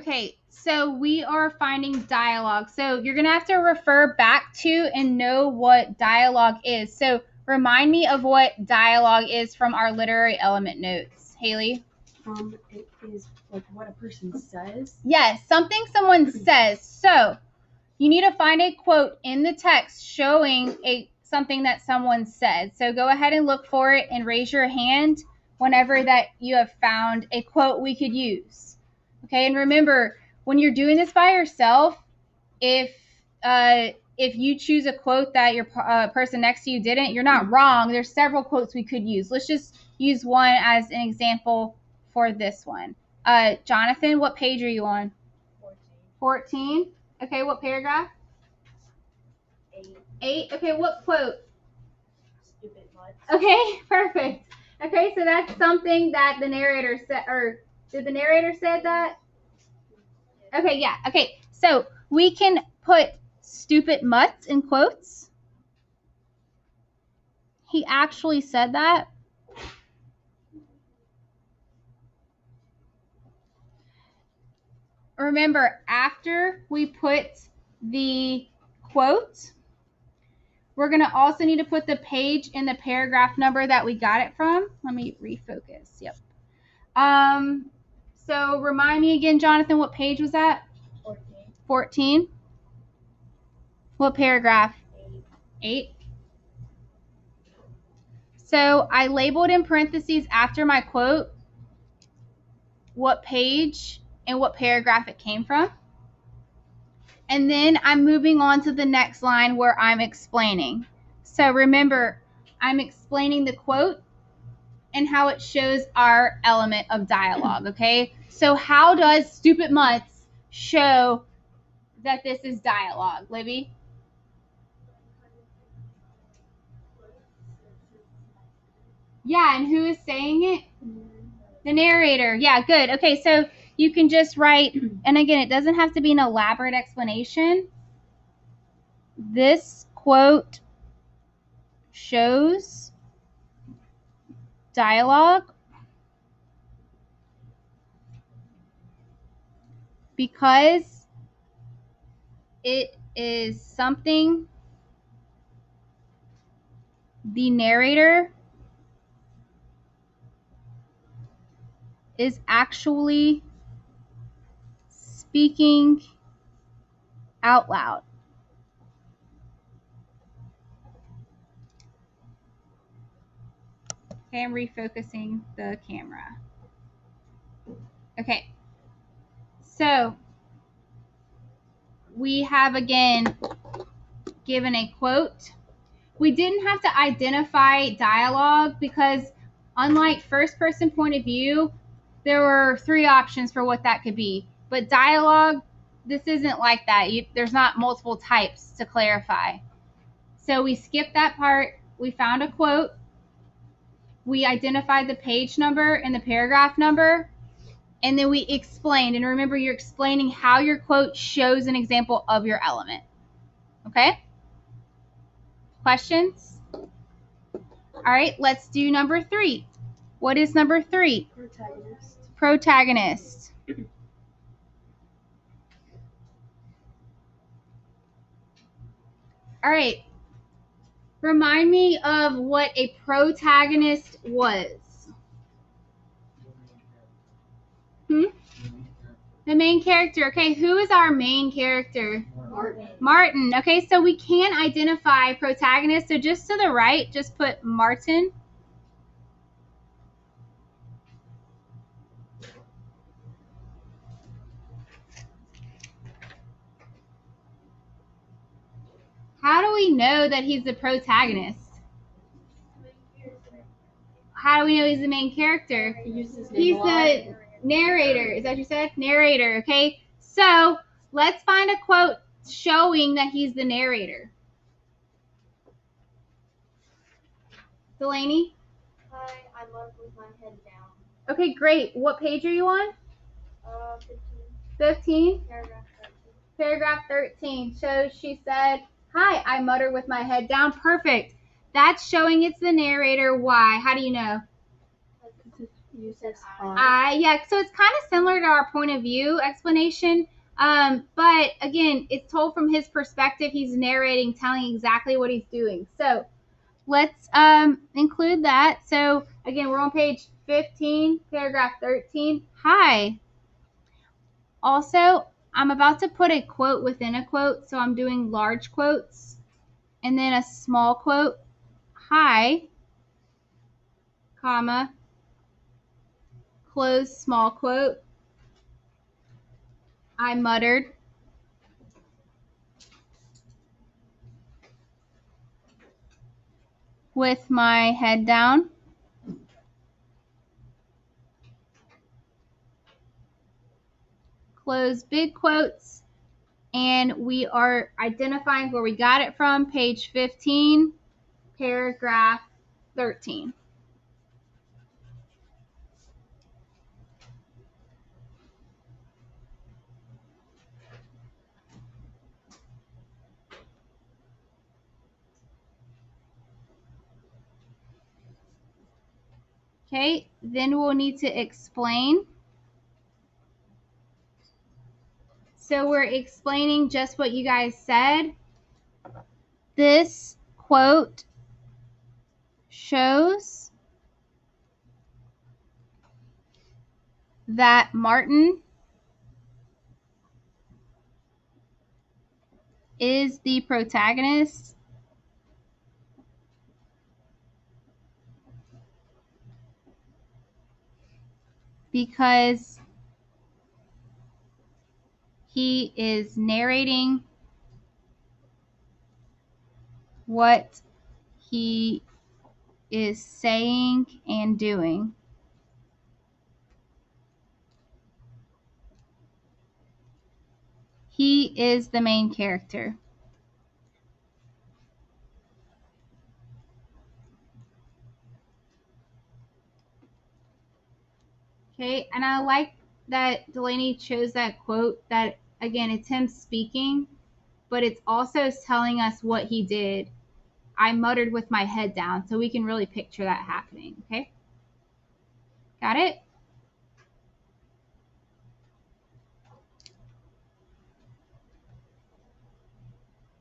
Okay, so we are finding dialogue. So you're going to have to refer back to and know what dialogue is. So remind me of what dialogue is from our literary element notes. Haley? It is like what a person says. Yes, something someone says. So you need to find a quote in the text showing something that someone said. So go ahead and look for it and raise your hand whenever that you have found a quote we could use. Okay, and remember, when you're doing this by yourself, if you choose a quote that your person next to you didn't, you're not wrong. There's several quotes we could use. Let's just use one as an example for this one. Jonathan, what page are you on? 14. Okay, what paragraph? 8. Okay, what quote? Stupid mutts. Okay, perfect. Okay, so that's something that the narrator said, or did the narrator say that? Okay, yeah. Okay, so we can put stupid mutts in quotes. He actually said that. Remember, after we put the quote, we're going to also need to put the page and the paragraph number that we got it from. Let me refocus. Yep. So remind me again, Jonathan, what page was that? 14. What paragraph? 8. So I labeled in parentheses after my quote what page and what paragraph it came from. And then I'm moving on to the next line where I'm explaining. So remember, I'm explaining the quote and how it shows our element of dialogue, okay? So how does stupid mutts show that this is dialogue, Libby? Yeah, and who is saying it? The narrator. Yeah, good. Okay, so you can just write, and again, it doesn't have to be an elaborate explanation. This quote shows dialogue because it is something the narrator is actually speaking out loud. Okay, I'm refocusing the camera. Okay, so we have again given a quote. We didn't have to identify dialogue because unlike first person point of view, there were 3 options for what that could be. But dialogue, this isn't like that. There's not multiple types to clarify. So we skipped that part. We found a quote. We identified the page number and the paragraph number. And then we explained. And remember, you're explaining how your quote shows an example of your element. Okay? Questions? All right, let's do number 3. What is number 3? Protagonist. Protagonist. All right. Remind me of what a protagonist was. The main character. Okay, who is our main character? Martin. Okay, so we can identify protagonist. So just to the right, just put Martin. How do we know that he's the protagonist? How do we know he's the main character? He's the narrator. Is that what you said? Narrator, okay? So let's find a quote showing that he's the narrator. Delaney? Hi, I'm up with my head down. Okay, great. What page are you on? 15. 15? Paragraph 13. Paragraph 13 shows she said, "Hi, I mutter with my head down." Perfect. That's showing it's the narrator. Why? How do you know? You said I. Yeah, so it's kind of similar to our point of view explanation. But again, it's told from his perspective. He's narrating, telling exactly what he's doing. So let's include that. So again, we're on page 15, paragraph 13. Hi. Also, I'm about to put a quote within a quote, so I'm doing large quotes and then a small quote. Hi, comma, close small quote. I muttered. With my head down. Close big quotes. And we are identifying where we got it from, page 15, paragraph 13. Okay, then we'll need to explain. So we're explaining just what you guys said. This quote shows that Martin is the protagonist because he is narrating what he is saying and doing. He is the main character. Okay, and I like that Delaney chose that quote that, again, it's him speaking, but it's also telling us what he did. I muttered with my head down, so we can really picture that happening, okay? Got it?